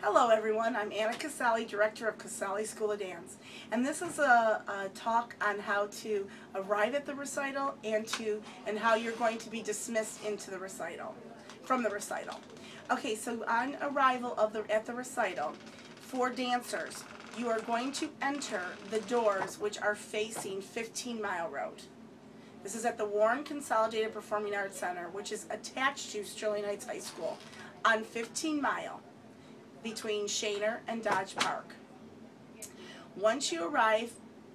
Hello everyone, I'm Anna Casali, Director of Casali School of Dance, and this is a talk on how to arrive at the recital and how you're going to be dismissed into the recital, from the recital. Okay, so on arrival at the recital, for dancers, you are going to enter the doors which are facing 15 Mile Road. This is at the Warren Consolidated Performing Arts Center, which is attached to Sterling Heights High School on 15 Mile. Between Shaner and Dodge Park. Once you arrive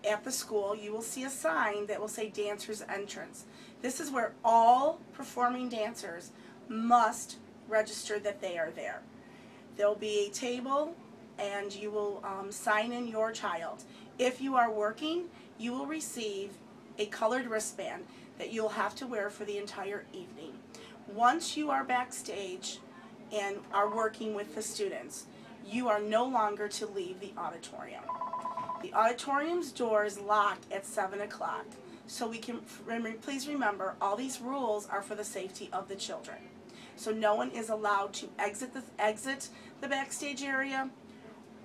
at the school, you will see a sign that will say Dancers Entrance. This is where all performing dancers must register that they are there. There will be a table and you will sign in your child. If you are working, you will receive a colored wristband that you'll have to wear for the entire evening. Once you are backstage and are working with the students, you are no longer to leave the auditorium. The auditorium's doors lock at 7 o'clock, so please remember, all these rules are for the safety of the children. So no one is allowed to exit the backstage area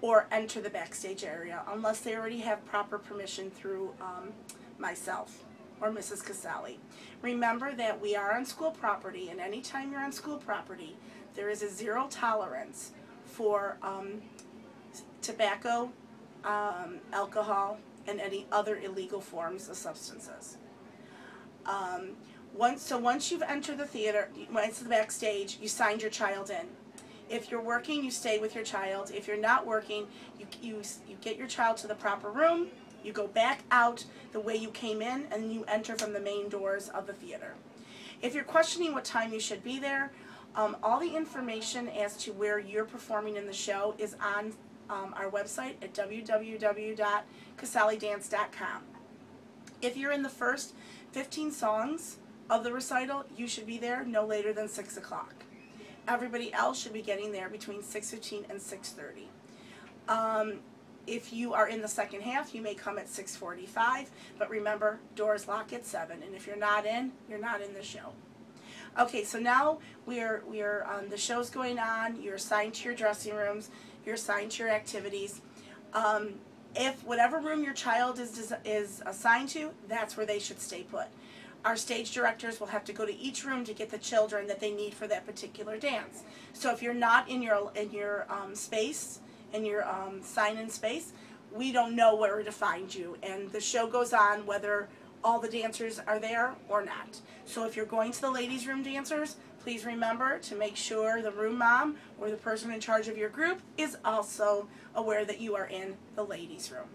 or enter the backstage area unless they already have proper permission through myself or Mrs. Casali. Remember that we are on school property, and anytime you're on school property, there is a zero tolerance for tobacco, alcohol, and any other illegal forms of substances. Once you've entered the theater, once the backstage, you signed your child in. If you're working, you stay with your child. If you're not working, you get your child to the proper room, you go back out the way you came in, and you enter from the main doors of the theater. If you're questioning what time you should be there, all the information as to where you're performing in the show is on our website at www.casalidance.com. If you're in the first 15 songs of the recital, you should be there no later than 6 o'clock. Everybody else should be getting there between 6:15 and 6:30. If you are in the second half, you may come at 6:45, but remember, doors lock at 7, and if you're not in, you're not in the show. Okay, so now the show's going on. You're assigned to your dressing rooms. You're assigned to your activities. If whatever room your child is assigned to, that's where they should stay put. Our stage directors will have to go to each room to get the children that they need for that particular dance. So if you're not in your space, in your sign-in space, we don't know where to find you, and the show goes on whether all the dancers are there or not. So if you're going to the ladies' room dancers, please remember to make sure the room mom or the person in charge of your group is also aware that you are in the ladies' room.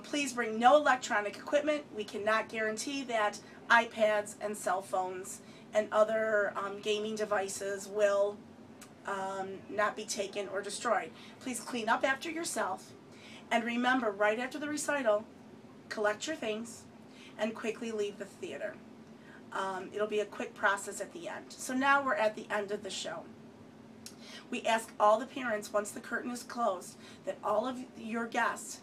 Please bring no electronic equipment. We cannot guarantee that iPads and cell phones and other gaming devices will not be taken or destroyed. Please clean up after yourself, and remember, right after the recital, collect your things and quickly leave the theater. It'll be a quick process at the end. So now we're at the end of the show. We ask all the parents, once the curtain is closed, that all of your guests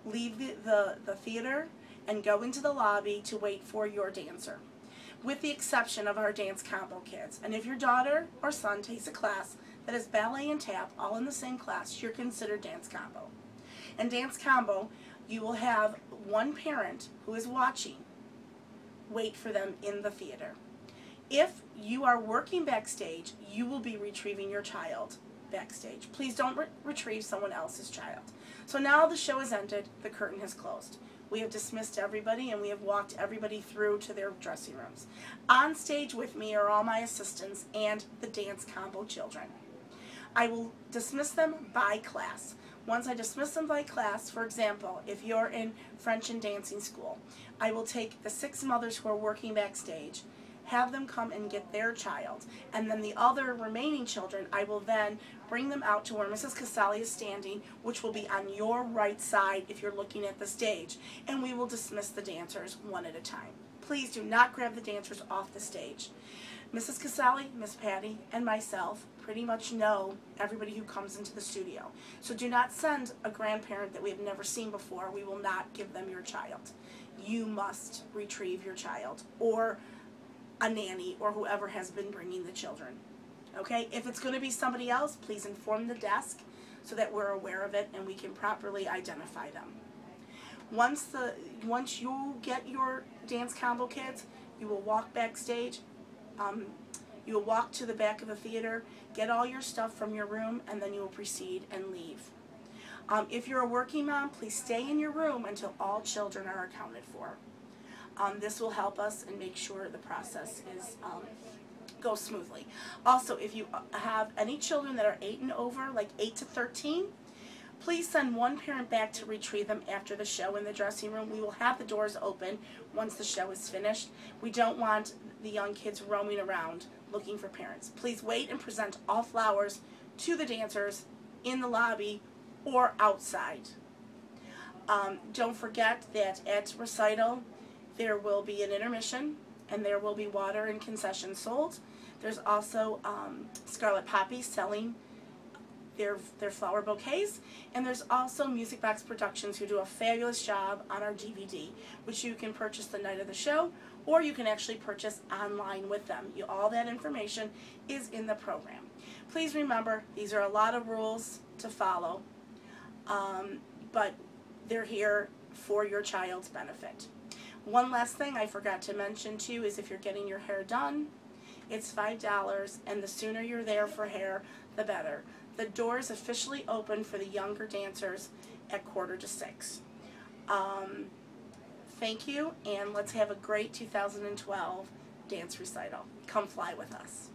leave the theater and go into the lobby to wait for your dancer, with the exception of our dance combo kids. And if your daughter or son takes a class that is ballet and tap all in the same class, you're considered dance combo. And dance combo, you will have one parent who is watching wait for them in the theater. If you are working backstage, you will be retrieving your child backstage. Please don't retrieve someone else's child. So now the show has ended, the curtain has closed. We have dismissed everybody, and we have walked everybody through to their dressing rooms. On stage with me are all my assistants and the dance combo children. I will dismiss them by class. Once I dismiss them by class, for example, if you're in French and dancing school, I will take the 6 mothers who are working backstage, have them come and get their child, and then the other remaining children, I will then bring them out to where Mrs. Casali is standing, which will be on your right side if you're looking at the stage, and we will dismiss the dancers one at a time. Please do not grab the dancers off the stage. Mrs. Casali, Miss Patty, and myself pretty much know everybody who comes into the studio. So do not send a grandparent that we have never seen before. We will not give them your child. You must retrieve your child, or a nanny, or whoever has been bringing the children. Okay, if it's going to be somebody else, please inform the desk so that we're aware of it and we can properly identify them. Once you get your dance combo kits, you will walk backstage. You will walk to the back of the theater, get all your stuff from your room, and then you will proceed and leave. If you're a working mom, please stay in your room until all children are accounted for. This will help us and make sure the process goes smoothly. Also, if you have any children that are 8 and over, like 8 to 13, please send one parent back to retrieve them after the show in the dressing room. We will have the doors open once the show is finished. We don't want the young kids roaming around looking for parents. Please wait and present all flowers to the dancers in the lobby or outside. Don't forget that at Recital there will be an intermission and there will be water and concessions sold. There's also Scarlet Poppy selling their flower bouquets, and there's also Music Box Productions who do a fabulous job on our DVD, which you can purchase the night of the show, or you can actually purchase online with them. All that information is in the program. Please remember, these are a lot of rules to follow, but they're here for your child's benefit. One last thing I forgot to mention too is if you're getting your hair done, it's $5, and the sooner you're there for hair, the better. The doors officially open for the younger dancers at 5:45. Thank you, and let's have a great 2012 dance recital. Come fly with us.